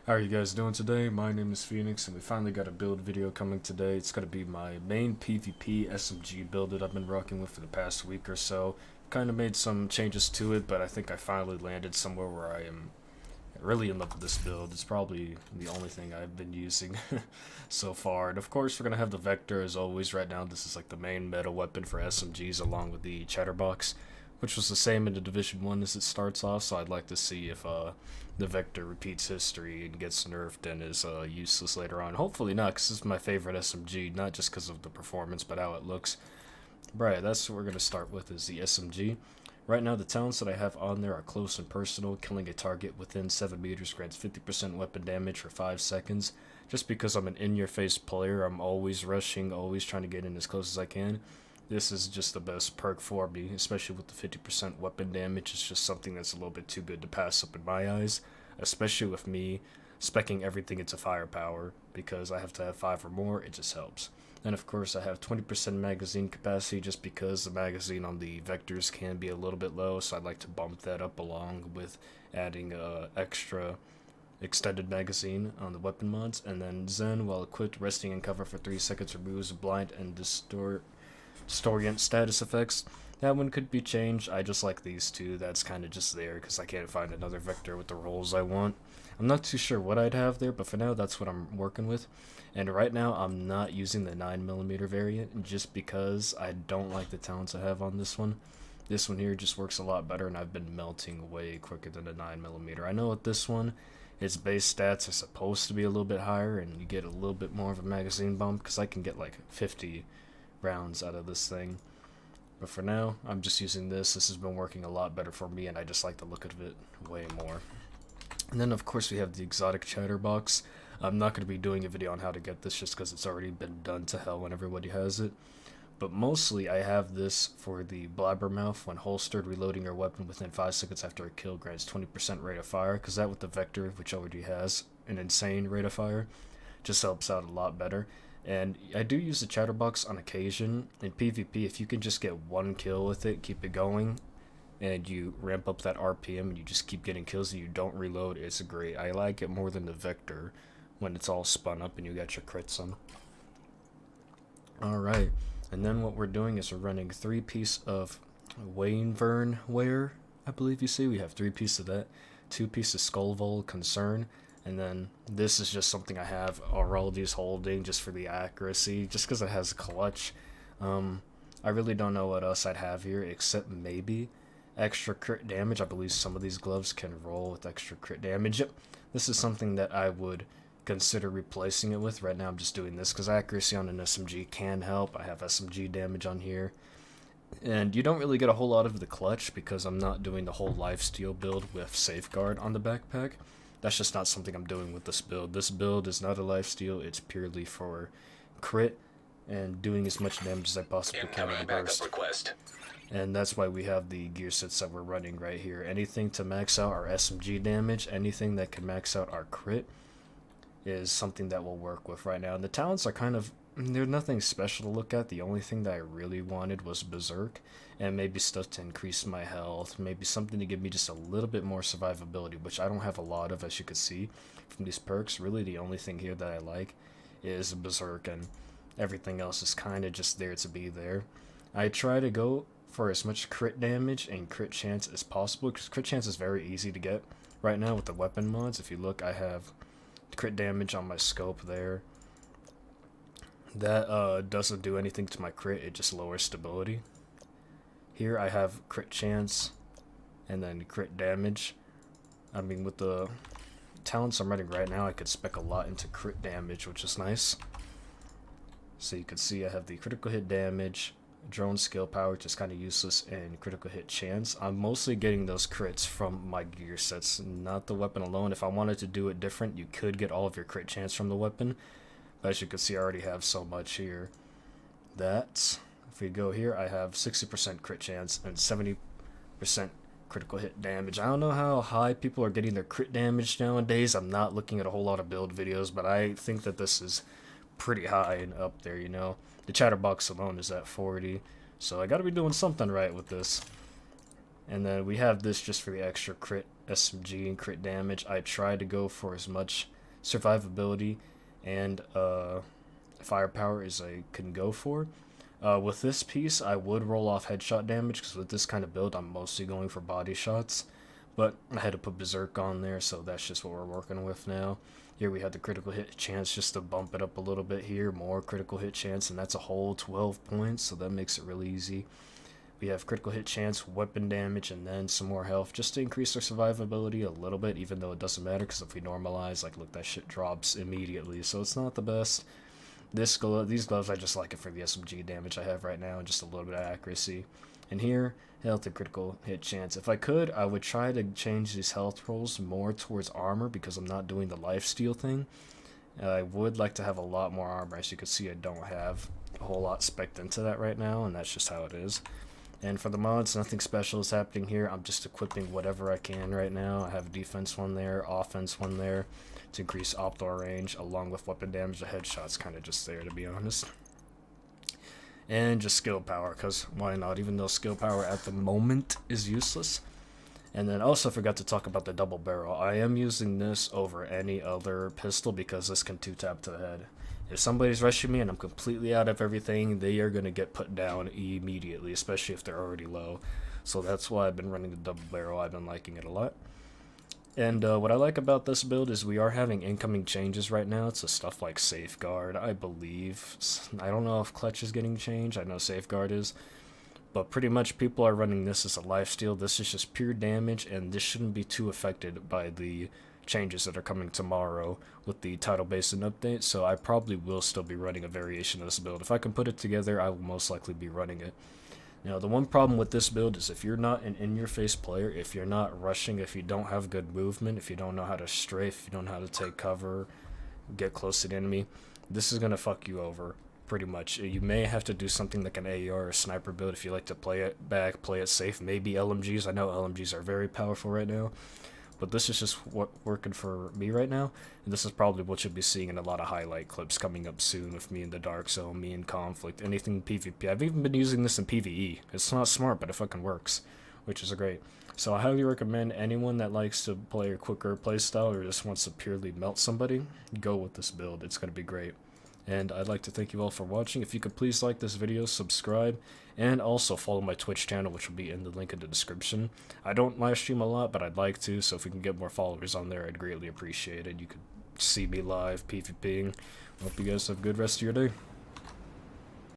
How are you guys doing today? My name is Phoenix, and we finally got a build video coming today. It's going to be my main PvP SMG build that I've been rocking with for the past week or so. Kind of made some changes to it, but I think I finally landed somewhere where I am really in love with this build. It's probably the only thing I've been using so far. And of course, we're going to have the Vector as always. Right now, this is like the main meta weapon for SMGs along with the Chatterbox, which was the same in the Division 1 as it starts off, so I'd like to see if the Vector repeats history and gets nerfed and is useless later on. Hopefully not, because this is my favorite SMG, not just because of the performance, but how it looks. Right, that's what we're going to start with, is the SMG. Right now, the talents that I have on there are close and personal. Killing a target within 7 meters grants 50% weapon damage for 5 seconds. Just because I'm an in-your-face player, I'm always rushing, always trying to get in as close as I can. This is just the best perk for me, especially with the 50% weapon damage. It's just something that's a little bit too good to pass up in my eyes, especially with me speccing everything into firepower, because I have to have 5 or more. It just helps. And of course, I have 20% magazine capacity just because the magazine on the Vectors can be a little bit low, so I'd like to bump that up along with adding extra extended magazine on the weapon mods. And then Zen, while equipped, resting in cover for 3 seconds removes blind and distorient status effects. That one could be changed. I just like these two. That's kind of just there because I can't find another Vector with the rolls I want. I'm not too sure what I'd have there, but for now that's what I'm working with. And right now I'm not using the 9mm variant just because I don't like the talents I have on this one. This one here just works a lot better, and I've been melting way quicker than the 9mm. I know with this one, its base stats are supposed to be a little bit higher, and you get a little bit more of a magazine bump because I can get like 50 rounds out of this thing. But for now, I'm just using this. This has been working a lot better for me, and I just like the look of it way more. And then, of course, we have the exotic chatterbox. I'm not going to be doing a video on how to get this just because it's already been done to hell when everybody has it. But mostly, I have this for the blabbermouth. When holstered, reloading your weapon within 5 seconds after a kill grants 20% rate of fire, because that with the Vector, which already has an insane rate of fire, just helps out a lot better. And I do use the chatterbox on occasion. In PvP, if you can just get one kill with it, keep it going, and you ramp up that RPM and you just keep getting kills and you don't reload, it's great. I like it more than the Vector when it's all spun up and you got your crits on. Alright, and then what we're doing is we're running 3 pieces of Wainvern ware, I believe you see. We have 3 pieces of that, 2 pieces of Skullvol Concern, and then this is just something I have Aurelius holding just for the accuracy, just because it has a clutch. I really don't know what else I'd have here except maybe extra crit damage. I believe some of these gloves can roll with extra crit damage. Yep, this is something that I would consider replacing it with. Right now I'm just doing this because accuracy on an SMG can help. I have SMG damage on here. And you don't really get a whole lot of the clutch because I'm not doing the whole lifesteal build with safeguard on the backpack. That's just not something I'm doing with this build. This build is not a lifesteal, it's purely for crit and doing as much damage as I possibly can in a burst. And that's why we have the gear sets that we're running right here. Anything to max out our SMG damage, anything that can max out our crit is something that we'll work with right now. And the talents are kind of, they're nothing special to look at. The only thing that I really wanted was Berserk, and maybe stuff to increase my health, maybe something to give me just a little bit more survivability, which I don't have a lot of, as you can see from these perks. Really the only thing here that I like is Berserk, and everything else is kind of just there to be there. I try to go for as much crit damage and crit chance as possible, because crit chance is very easy to get right now with the weapon mods. If you look, I have crit damage on my scope there. That doesn't do anything to my crit, it just lowers stability. Here I have crit chance and then crit damage. I mean, with the talents I'm running right now, I could spec a lot into crit damage, which is nice. So you can see I have the critical hit damage, drone skill power, which is kind of useless, and critical hit chance. I'm mostly getting those crits from my gear sets, not the weapon alone. If I wanted to do it different, you could get all of your crit chance from the weapon. But as you can see, I already have so much here. If we go here, I have 60% crit chance and 70% critical hit damage. I don't know how high people are getting their crit damage nowadays. I'm not looking at a whole lot of build videos, but I think that this is pretty high and up there, you know. The chatterbox alone is at 40, so I gotta be doing something right with this. And then we have this just for the extra crit SMG and crit damage. I try to go for as much survivability and firepower as I can go for. With this piece, I would roll off headshot damage, because with this kind of build, I'm mostly going for body shots. But I had to put Berserk on there, so that's just what we're working with now. Here we had the critical hit chance just to bump it up a little bit here. More critical hit chance, and that's a whole 12 points, so that makes it really easy. We have critical hit chance, weapon damage, and then some more health, just to increase our survivability a little bit, even though it doesn't matter, because if we normalize, like, look, that shit drops immediately, so it's not the best. These gloves, I just like it for the SMG damage I have right now, and just a little bit of accuracy. And here, health and critical hit chance. If I could, I would try to change these health rolls more towards armor, because I'm not doing the lifesteal thing. I would like to have a lot more armor. As you can see, I don't have a whole lot spec'd into that right now, and that's just how it is. And for the mods, nothing special is happening here. I'm just equipping whatever I can right now. I have a defense one there, offense one there, to increase optimal range, along with weapon damage. The headshot's kind of just there, to be honest. And just skill power, because why not, even though skill power at the moment is useless. And then also forgot to talk about the double barrel. I am using this over any other pistol, because this can 2-tap to the head. If somebody's rushing me and I'm completely out of everything, they are going to get put down immediately, especially if they're already low. So that's why I've been running the double barrel. I've been liking it a lot. And what I like about this build is we are having incoming changes right now. It's stuff like Safeguard, I believe. I don't know if Clutch is getting changed. I know Safeguard is. But pretty much people are running this as a lifesteal. This is just pure damage, and this shouldn't be too affected by the changes that are coming tomorrow with the tidal basin update, so I probably will still be running a variation of this build. If I can put it together, I will most likely be running it. Now, the one problem with this build is if you're not an in-your-face player, if you're not rushing, if you don't have good movement, if you don't know how to strafe, if you don't know how to take cover, get close to the enemy, this is going to fuck you over, pretty much. You may have to do something like an AR or sniper build if you like to play it back, play it safe, maybe LMGs. I know LMGs are very powerful right now, but this is just what working for me right now, and this is probably what you'll be seeing in a lot of highlight clips coming up soon with me in the Dark Zone, me in Conflict, anything PvP. I've even been using this in PvE. It's not smart, but it fucking works, which is great. So I highly recommend anyone that likes to play a quicker playstyle or just wants to purely melt somebody, go with this build. It's going to be great. And I'd like to thank you all for watching. If you could please like this video, subscribe, and also follow my Twitch channel, which will be in the link in the description. I don't live stream a lot, but I'd like to, so if we can get more followers on there, I'd greatly appreciate it. You could see me live PvPing. Hope you guys have a good rest of your day.